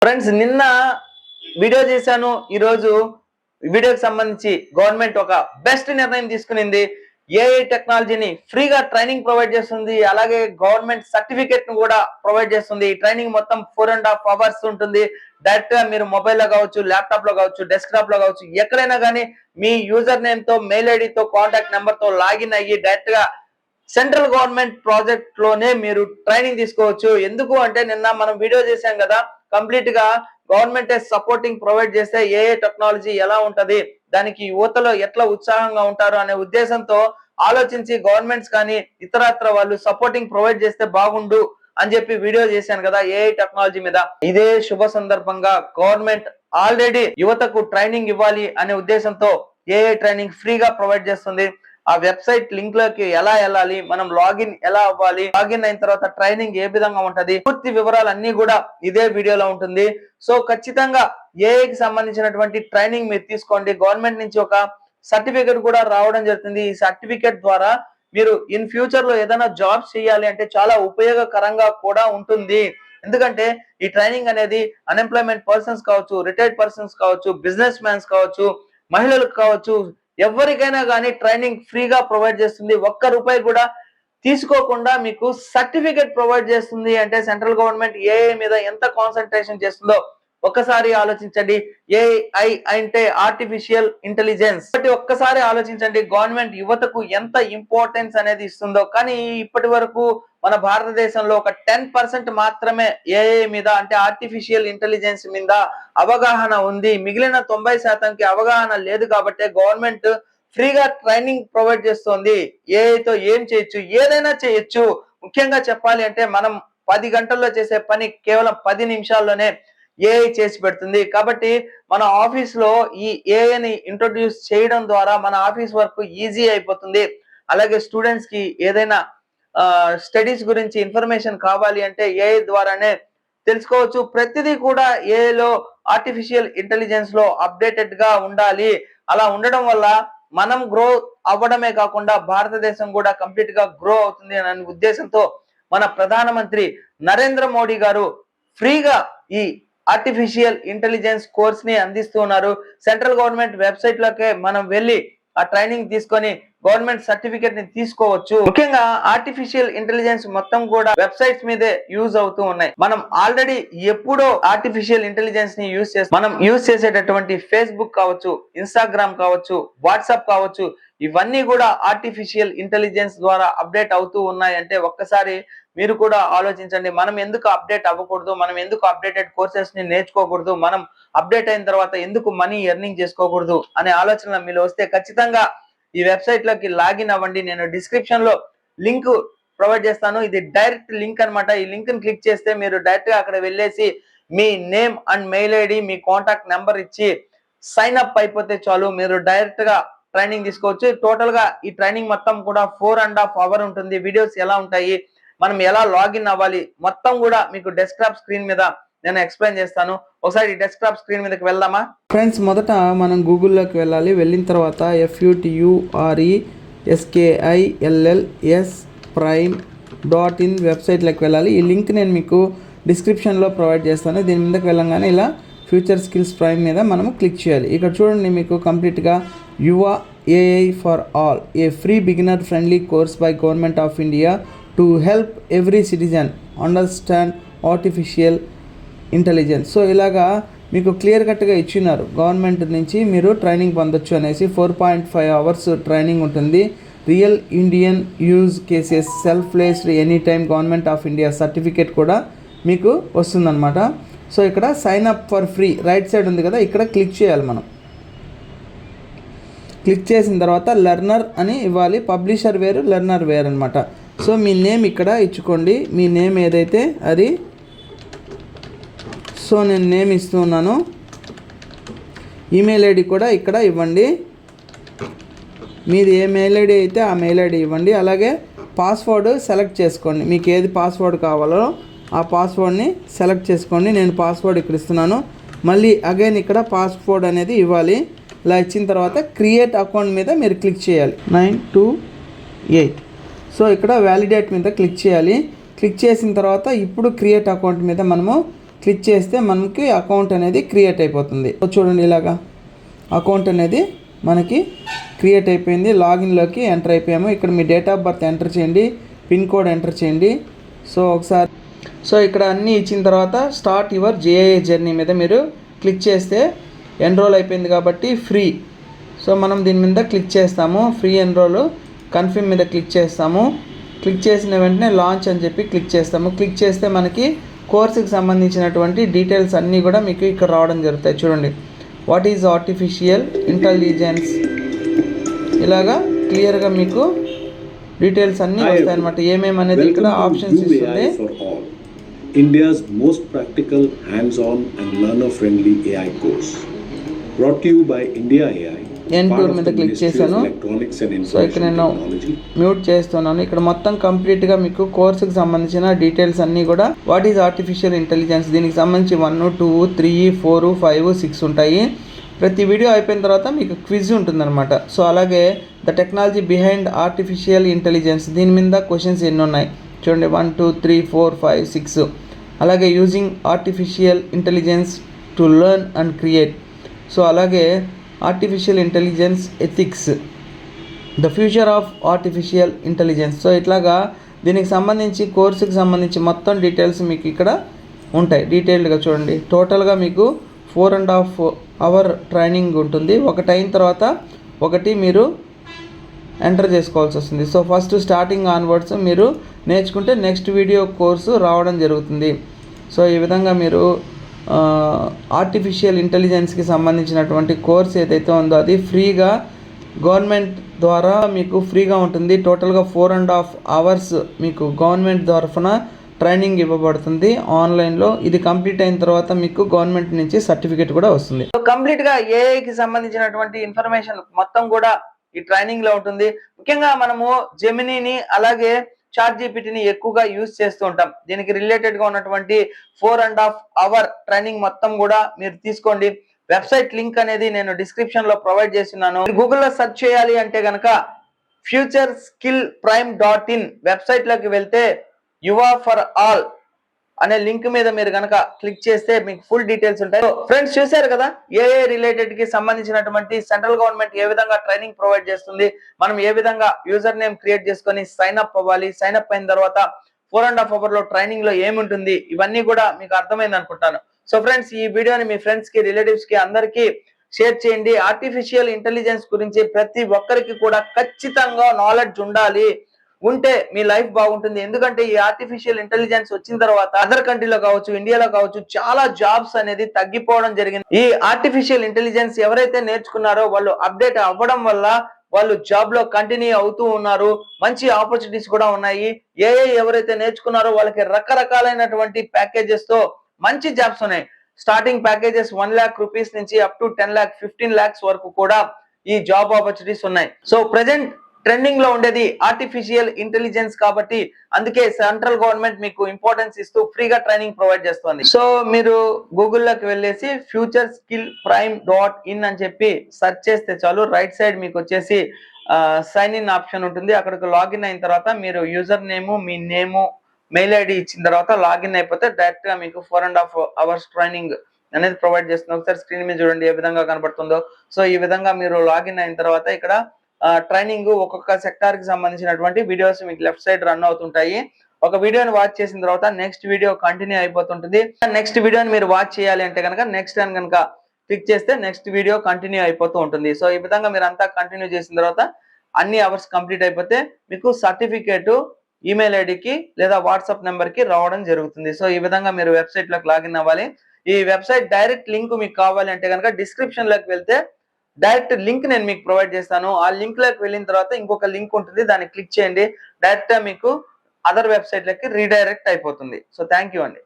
Friends నిన్న video చేశాను. ఈరోజు వీడియోకి సంబంధించి గవర్నమెంట్ ఒక బెస్ట్ నిర్ణయం తీసుకునింది. ఏఐ టెక్నాలజీని ఫ్రీగా ట్రైనింగ్ ప్రొవైడ్ చేస్తుంది. అలాగే గవర్నమెంట్ సర్టిఫికేట్ ను కూడా ప్రొవైడ్ చేస్తుంది. ఈ ట్రైనింగ్ మొత్తం 4.5 అవర్స్ ఉంటుంది. డైరెక్ట్ గా మీరు మొబైల్ లో కావచ్చు, ల్యాప్టాప్ లో కావచ్చు, డెస్క్టాప్ లో కావచ్చు, ఎక్కడైనా కానీ మీ యూజర్ నేమ్ తో, మెయిల్ ఐడితో, కాంటాక్ట్ నెంబర్ తో లాగిన్ అయ్యి డైరెక్ట్ గా సెంట్రల్ గవర్నమెంట్ ప్రాజెక్ట్ లోనే మీరు ట్రైనింగ్ తీసుకోవచ్చు. ఎందుకు అంటే నిన్న మనం వీడియో చేశాం కదా, కంప్లీట్ గా గవర్నమెంట్ సపోర్టింగ్ ప్రొవైడ్ చేస్తే ఏఐ టెక్నాలజీ ఎలా ఉంటది, దానికి యువతలో ఎట్లా ఉత్సాహంగా ఉంటారు అనే ఉద్దేశంతో ఆలోచించి గవర్నమెంట్స్ కానీ ఇతరత్ర వాళ్ళు సపోర్టింగ్ ప్రొవైడ్ చేస్తే బాగుండు అని చెప్పి వీడియో చేశాను కదా ఏఐ టెక్నాలజీ మీద. ఇదే శుభ సందర్భంగా గవర్నమెంట్ ఆల్రెడీ యువతకు ట్రైనింగ్ ఇవ్వాలి అనే ఉద్దేశంతో ఏఐ ట్రైనింగ్ ఫ్రీగా ప్రొవైడ్ చేస్తుంది. ఆ వెబ్సైట్ లింక్ లోకి ఎలా వెళ్ళాలి, మనం లాగిన్ ఎలా అవ్వాలి, లాగిన్ అయిన తర్వాత ట్రైనింగ్ ఏ విధంగా ఉంటది, పూర్తి వివరాలు అన్ని కూడా ఇదే వీడియోలో ఉంటుంది. సో ఖచ్చితంగా ఏఐకి సంబంధించినటువంటి ట్రైనింగ్ మీరు తీసుకోండి. గవర్నమెంట్ నుంచి ఒక సర్టిఫికేట్ కూడా రావడం జరుగుతుంది. ఈ సర్టిఫికేట్ ద్వారా మీరు ఇన్ ఫ్యూచర్ లో ఏదైనా జాబ్స్ చేయాలి అంటే చాలా ఉపయోగకరంగా కూడా ఉంటుంది. ఎందుకంటే ఈ ట్రైనింగ్ అనేది అన్ఎంప్లాయ్మెంట్ పర్సన్స్ కావచ్చు, రిటైర్డ్ పర్సన్స్ కావచ్చు, బిజినెస్ మ్యాన్స్ కావచ్చు, మహిళలకు కావచ్చు, ఎవరికైనా కానీ ట్రైనింగ్ ఫ్రీగా ప్రొవైడ్ చేస్తుంది. ఒక్క రూపాయి కూడా తీసుకోకుండా మీకు సర్టిఫికేట్ ప్రొవైడ్ చేస్తుంది. అంటే సెంట్రల్ గవర్నమెంట్ ఏఐ మీద ఎంత కాన్సన్ట్రేషన్ చేస్తుందో ఒక్కసారి ఆలోచించండి. ఏఐ అంటే ఆర్టిఫిషియల్ ఇంటెలిజెన్స్. ఒక్కసారి ఆలోచించండి గవర్నమెంట్ యువతకు ఎంత ఇంపార్టెన్స్ అనేది ఇస్తుందో. కానీ ఇప్పటి వరకు మన భారతదేశంలో ఒక 10% మాత్రమే ఏఐ మీద అంటే ఆర్టిఫిషియల్ ఇంటెలిజెన్స్ మీద అవగాహన ఉంది. మిగిలిన 90%కి అవగాహన లేదు. కాబట్టి గవర్నమెంట్ ఫ్రీగా ట్రైనింగ్ ప్రొవైడ్ చేస్తుంది. ఏఐతో ఏం చేయొచ్చు, ఏదైనా చేయొచ్చు. ముఖ్యంగా చెప్పాలి అంటే మనం 10 గంటల్లో చేసే పని కేవలం 10 నిమిషాల్లోనే ఏఐ చేసి పెడుతుంది. కాబట్టి మన ఆఫీస్ లో ఈ ఏఐని ఇంట్రొడ్యూస్ చేయడం ద్వారా మన ఆఫీస్ వర్క్ ఈజీ అయిపోతుంది. అలాగే స్టూడెంట్స్ కి ఏదైనా స్టడీస్ గురించి ఇన్ఫర్మేషన్ కావాలి అంటే ఏఐ ద్వారానే తెలుసుకోవచ్చు. ప్రతిదీ కూడా ఏఐలో ఆర్టిఫిషియల్ ఇంటెలిజెన్స్ లో అప్డేటెడ్ గా ఉండాలి. అలా ఉండడం వల్ల మనం గ్రో అవ్వడమే కాకుండా భారతదేశం కూడా కంప్లీట్ గా గ్రో అవుతుంది అనే ఉద్దేశంతో మన ప్రధానమంత్రి నరేంద్ర మోడీ గారు ఫ్రీగా ఈ ఆర్టిఫిషియల్ ఇంటెలిజెన్స్ కోర్స్ ని అందిస్తూ ఉన్నారు. సెంట్రల్ గవర్నమెంట్ వెబ్సైట్ లోకే మనం వెళ్ళి ఆ ట్రైనింగ్ తీసుకొని గవర్నమెంట్ సర్టిఫికేట్ ని తీసుకోవచ్చు. ముఖ్యంగా ఆర్టిఫిషియల్ ఇంటెలిజెన్స్ మొత్తం కూడా వెబ్సైట్స్ మీదే యూజ్ అవుతూ ఉన్నాయి. మనం ఆల్రెడీ ఎప్పుడో ఆర్టిఫిషియల్ ఇంటెలిజెన్స్ ని మనం యూజ్ చేసేటటువంటి ఫేస్బుక్ కావచ్చు, ఇన్స్టాగ్రామ్ కావచ్చు, వాట్సాప్ కావచ్చు, ఇవన్నీ కూడా ఆర్టిఫిషియల్ ఇంటెలిజెన్స్ ద్వారా అప్డేట్ అవుతూ ఉన్నాయి. అంటే ఒక్కసారి మీరు కూడా ఆలోచించండి, మనం ఎందుకు అప్డేట్ అవ్వకూడదు, మనం ఎందుకు అప్డేటెడ్ కోర్సెస్ ని నేర్చుకోకూడదు, మనం అప్డేట్ అయిన తర్వాత ఎందుకు మనీ ఎర్నింగ్ చేసుకోకూడదు అనే ఆలోచన మీరు వస్తే ఖచ్చితంగా ఈ వెబ్సైట్ లోకి లాగిన్ అవ్వండి. నేను డిస్క్రిప్షన్ లో లింక్ ప్రొవైడ్ చేస్తాను. ఇది డైరెక్ట్ లింక్ అన్నమాట. ఈ లింక్ ని క్లిక్ చేస్తే మీరు డైరెక్ట్ గా అక్కడ వెళ్ళేసి మీ నేమ్ అండ్ మెయిల్ ఐడి, మీ కాంటాక్ట్ నెంబర్ ఇచ్చి సైన్ అప్ అయిపోతే చాలు, మీరు డైరెక్ట్ గా ట్రైనింగ్ తీసుకోవచ్చు. టోటల్ గా ఈ ట్రైనింగ్ మొత్తం కూడా 4.5 అవర్ ఉంటుంది. వీడియోస్ ఎలా ఉంటాయి, మనం ఎలా లాగిన్ అవ్వాలి, మొత్తం కూడా మీకు డెస్క్టాప్ స్క్రీన్ మీద నేను ఎక్స్ప్లెయిన్ చేస్తాను. ఒకసారి డెస్క్టాప్ స్క్రీన్ మీదకి వెళ్దామా ఫ్రెండ్స్? మొదట మనం గూగుల్లోకి వెళ్ళాలి. వెళ్ళిన తర్వాత FUTURESKILLS-prime.in వెబ్సైట్లోకి వెళ్ళాలి. ఈ లింక్ నేను మీకు డిస్క్రిప్షన్లో ప్రొవైడ్ చేస్తాను. దీని మీదకి వెళ్ళంగానే ఇలా ఫ్యూచర్ స్కిల్స్ ప్రైమ్ మీద మనము క్లిక్ చేయాలి. ఇక్కడ చూడండి, మీకు కంప్లీట్గా యువ AI for all, A free beginner friendly course by government of India to help every citizen understand artificial intelligence. So ఇలాగా మీకు క్లియర్ కట్గా ఇచ్చినారు గవర్నమెంట్ నుంచి మీరు ట్రైనింగ్ పొందొచ్చు అనేసి. 4.5 అవర్స్ ట్రైనింగ్ ఉంటుంది. Real Indian use cases, self paced any time government of India certificate కూడా మీకు వస్తుందన్నమాట. సో ఇక్కడ sign up for free right side ఉంది కదా, ఇక్కడ క్లిక్ చేయాలి. మనం క్లిక్ చేసిన తర్వాత లెర్నర్ అని ఇవ్వాలి. పబ్లిషర్ వేరు, లెర్నర్ వేరు అనమాట. సో మీ నేమ్ ఇక్కడ ఇచ్చుకోండి, మీ నేమ్ ఏదైతే అది. సో నేను నేమ్ ఇస్తూ ఉన్నాను. ఈమెయిల్ ఐడి కూడా ఇక్కడ ఇవ్వండి. మీది ఏ మెయిల్ ఐడి అయితే ఆ మెయిల్ ఐడి ఇవ్వండి. అలాగే పాస్వర్డ్ సెలెక్ట్ చేసుకోండి, మీకు ఏది పాస్వర్డ్ కావాలో ఆ పాస్వర్డ్ని సెలెక్ట్ చేసుకోండి. నేను పాస్వర్డ్ ఇక్కడ ఇస్తున్నాను. మళ్ళీ అగైన్ ఇక్కడ పాస్వర్డ్ అనేది ఇవ్వాలి. ఇలా ఇచ్చిన తర్వాత క్రియేట్ అకౌంట్ మీద మీరు క్లిక్ చేయాలి. 928. సో ఇక్కడ వ్యాలిడేట్ మీద క్లిక్ చేయాలి. క్లిక్ చేసిన తర్వాత ఇప్పుడు క్రియేట్ అకౌంట్ మీద మనము క్లిక్ చేస్తే మనకి అకౌంట్ అనేది క్రియేట్ అయిపోతుంది. చూడండి ఇలాగా అకౌంట్ అనేది మనకి క్రియేట్ అయిపోయింది. లాగిన్లోకి ఎంటర్ అయిపోయాము. ఇక్కడ మీ డేట్ ఆఫ్ బర్త్ ఎంటర్ చేయండి, పిన్ కోడ్ ఎంటర్ చేయండి. సో ఇక్కడ అన్నీ ఇచ్చిన తర్వాత స్టార్ట్ యువర్ జేఏఏ జర్నీ మీద మీరు క్లిక్ చేస్తే ఎన్రోల్ అయిపోయింది కాబట్టి ఫ్రీ. సో మనం దీని మీద క్లిక్ చేస్తాము. ఫ్రీ ఎన్రోల్ కన్ఫర్మ్ మీద క్లిక్ చేస్తాము. క్లిక్ చేసిన వెంటనే లాంచ్ అని చెప్పి క్లిక్ చేస్తాము. క్లిక్ చేస్తే మనకి కోర్సుకి సంబంధించినటువంటి డీటెయిల్స్ అన్నీ కూడా మీకు ఇక్కడ రావడం జరుగుతాయి. చూడండి, వాట్ ఈజ్ ఆర్టిఫిషియల్ ఇంటెలిజెన్స్, ఇలాగా క్లియర్గా మీకు డీటెయిల్స్ అన్నీ వస్తాయి అన్నమాట. ఏమేమి అనేది ఇక్కడ ఆప్షన్స్ ఇస్తుంది. India's most practical, hands-on and learner-friendly AI course. Brought to you by India AI. N2 మీద క్లిక్ చేశాను. సో ఇక్కడ నేను మ్యూట్ చేస్తున్నాను. ఇక్కడ మొత్తం కంప్లీట్గా మీకు కోర్సుకి సంబంధించిన డీటెయిల్స్ అన్నీ కూడా వాట్ ఈజ్ ఆర్టిఫిషియల్ ఇంటెలిజెన్స్, దీనికి సంబంధించి 1, 2, 3, 4, 5, 6 ఉంటాయి. ప్రతి వీడియో అయిపోయిన తర్వాత మీకు క్విజ్ ఉంటుందన్నమాట. సో అలాగే the technology behind artificial intelligence, దీని మీద క్వశ్చన్స్ ఎన్ని ఉన్నాయి చూడండి. 1, 2, 3, 4, 5, 6. అలాగే using artificial intelligence to learn and create. So అలాగే artificial intelligence ethics, the future of artificial intelligence. So ఇట్లాగా దీనికి సంబంధించి కోర్సుకి సంబంధించి మొత్తం డీటెయిల్స్ మీకు ఇక్కడ ఉంటాయి. డీటెయిల్డ్గా చూడండి. టోటల్గా మీకు 4.5 అవర్ ట్రైనింగ్ ఉంటుంది. ఒకటి అయిన తర్వాత ఒకటి మీరు ఎంటర్ చేసుకోవాల్సి వస్తుంది. సో ఫస్ట్ స్టార్టింగ్ ఆన్వర్డ్స్ మీరు నేర్చుకుంటే నెక్స్ట్ వీడియో కోర్సు రావడం జరుగుతుంది. సో ఈ విధంగా మీరు ఆర్టిఫిషియల్ ఇంటెలిజెన్స్కి సంబంధించినటువంటి కోర్స్ ఏదైతే ఉందో అది ఫ్రీగా గవర్నమెంట్ ద్వారా మీకు ఫ్రీగా ఉంటుంది. టోటల్గా 4.5 అవర్స్ మీకు గవర్నమెంట్ తరఫున ట్రైనింగ్ ఇవ్వబడుతుంది ఆన్లైన్లో. ఇది కంప్లీట్ అయిన తర్వాత మీకు గవర్నమెంట్ నుంచి సర్టిఫికేట్ కూడా వస్తుంది. కంప్లీట్గా ఏఐకి సంబంధించినటువంటి ఇన్ఫర్మేషన్ మొత్తం కూడా ఈ ట్రైనింగ్ లో ఉంటుంది. ముఖ్యంగా మనము జెమినీని అలాగే చాట్ జీపీటీని ఎక్కువగా యూజ్ చేస్తూ ఉంటాం. దీనికి రిలేటెడ్ గా ఉన్నటువంటి 4.5 అవర్ ట్రైనింగ్ మొత్తం కూడా మీరు తీసుకోండి. వెబ్సైట్ లింక్ అనేది నేను డిస్క్రిప్షన్ లో ప్రొవైడ్ చేస్తున్నాను. గూగుల్లో సెర్చ్ చేయాలి అంటే గనక futureskillprime.in వెబ్సైట్ లోకి వెళ్తే యువా ఫర్ ఆల్ అనే లింక్ మీద మీరు గనక క్లిక్ చేస్తే మీకు ఫుల్ డీటెయిల్స్ ఉంటాయి. ఫ్రెండ్స్ చూశారు కదా, ఏఐ రిలేటెడ్ కి సంబంధించినటువంటి సెంట్రల్ గవర్నమెంట్ ఏ విధంగా ట్రైనింగ్ ప్రొవైడ్ చేస్తుంది, మనం ఏ విధంగా యూజర్ నేమ్ క్రియేట్ చేసుకొని సైన్ అప్ అవ్వాలి, సైన్ అప్ అయిన తర్వాత 4.5 అవర్ లో ట్రైనింగ్ లో ఏముంటుంది, ఇవన్నీ కూడా మీకు అర్థమైంది అనుకుంటాను. సో ఫ్రెండ్స్, ఈ వీడియోని మీ ఫ్రెండ్స్ కి, రిలేటివ్స్ కి అందరికీ షేర్ చేయండి. ఆర్టిఫిషియల్ ఇంటెలిజెన్స్ గురించి ప్రతి ఒక్కరికి కూడా ఖచ్చితంగా నాలెడ్జ్ ఉంటే మీ లైఫ్ బాగుంటుంది. ఎందుకంటే ఈ ఆర్టిఫిషియల్ ఇంటెలిజెన్స్ వచ్చిన తర్వాత అదర్ కంట్రీలో కావచ్చు, ఇండియాలో కావచ్చు, చాలా జాబ్స్ అనేది తగ్గిపోవడం జరిగింది. ఈ ఆర్టిఫిషియల్ ఇంటెలిజెన్స్ ఎవరైతే నేర్చుకున్నారో వాళ్ళు అప్డేట్ అవ్వడం వల్ల వాళ్ళు జాబ్ లో కంటిన్యూ అవుతూ ఉన్నారు. మంచి ఆపర్చునిటీస్ కూడా ఉన్నాయి. ఏఐ ఎవరైతే నేర్చుకున్నారో వాళ్ళకి రకరకాలైనటువంటి ప్యాకేజెస్ తో మంచి జాబ్స్ ఉన్నాయి. స్టార్టింగ్ ప్యాకేజెస్ 1 lakh రూపీస్ నుంచి అప్ టు 10 lakh 15 lakhs వరకు కూడా ఈ జాబ్ ఆపర్చునిటీస్ ఉన్నాయి. సో ప్రెసెంట్ ట్రెండింగ్ లో ఉండేది ఆర్టిఫిషియల్ ఇంటెలిజెన్స్ కాబట్టి అందుకే సెంట్రల్ గవర్నమెంట్ మీకు ఇంపార్టెన్స్ ఇస్తూ ఫ్రీగా ట్రైనింగ్ ప్రొవైడ్ చేస్తుంది. సో మీరు గూగుల్లోకి వెళ్ళేసి futureskillprime.in అని చెప్పి సెర్చ్ చేస్తే చాలు. రైట్ సైడ్ మీకు వచ్చేసి సైన్ ఇన్ ఆప్షన్ ఉంటుంది. అక్కడికి లాగిన్ అయిన తర్వాత మీరు యూజర్ నేము, మీ నేము, మెయిల్ ఐడి ఇచ్చిన తర్వాత లాగిన్ అయిపోతే డైరెక్ట్ గా మీకు 4.5 అవర్స్ ట్రైనింగ్ అనేది ప్రొవైడ్ చేస్తుంది. ఒకసారి స్క్రీన్ మీద చూడండి ఏ విధంగా కనబడుతుందో. సో ఈ విధంగా మీరు లాగిన్ అయిన తర్వాత ఇక్కడ ట్రైనింగ్ ఒక్కొక్క సెక్టార్ కి సంబంధించినటువంటి వీడియోస్ మీకు లెఫ్ట్ సైడ్ రన్ అవుతుంటాయి. ఒక వీడియోని వాచ్ చేసిన తర్వాత నెక్స్ట్ వీడియో కంటిన్యూ అయిపోతుంటుంది. నెక్స్ట్ వీడియోని మీరు వాచ్ చేయాలి అంటే కనుక నెక్స్ట్ అని కనుక క్లిక్ చేస్తే నెక్స్ట్ వీడియో కంటిన్యూ అయిపోతూ ఉంటుంది. సో ఈ విధంగా మీరు అంతా కంటిన్యూ చేసిన తర్వాత అన్ని అవర్స్ కంప్లీట్ అయిపోతే మీకు సర్టిఫికేట్ ఈమెయిల్ ఐడికి లేదా వాట్సాప్ నెంబర్ కి రావడం జరుగుతుంది. సో ఈ విధంగా మీరు వెబ్సైట్ లోకి లాగిన్ అవ్వాలి. ఈ వెబ్సైట్ డైరెక్ట్ లింక్ మీకు కావాలి అంటే కనుక డిస్క్రిప్షన్ లోకి వెళ్తే డైరెక్ట్ లింక్ నేను మీకు ప్రొవైడ్ చేస్తాను. ఆ లింక్ లోకి వెళ్ళిన తర్వాత ఇంకొక లింక్ ఉంటుంది, దాన్ని క్లిక్ చేయండి. డైరెక్ట్ గా మీకు అదర్ వెబ్సైట్ లకి రీడైరెక్ట్ అయిపోతుంది. సో థ్యాంక్ యూ అండి.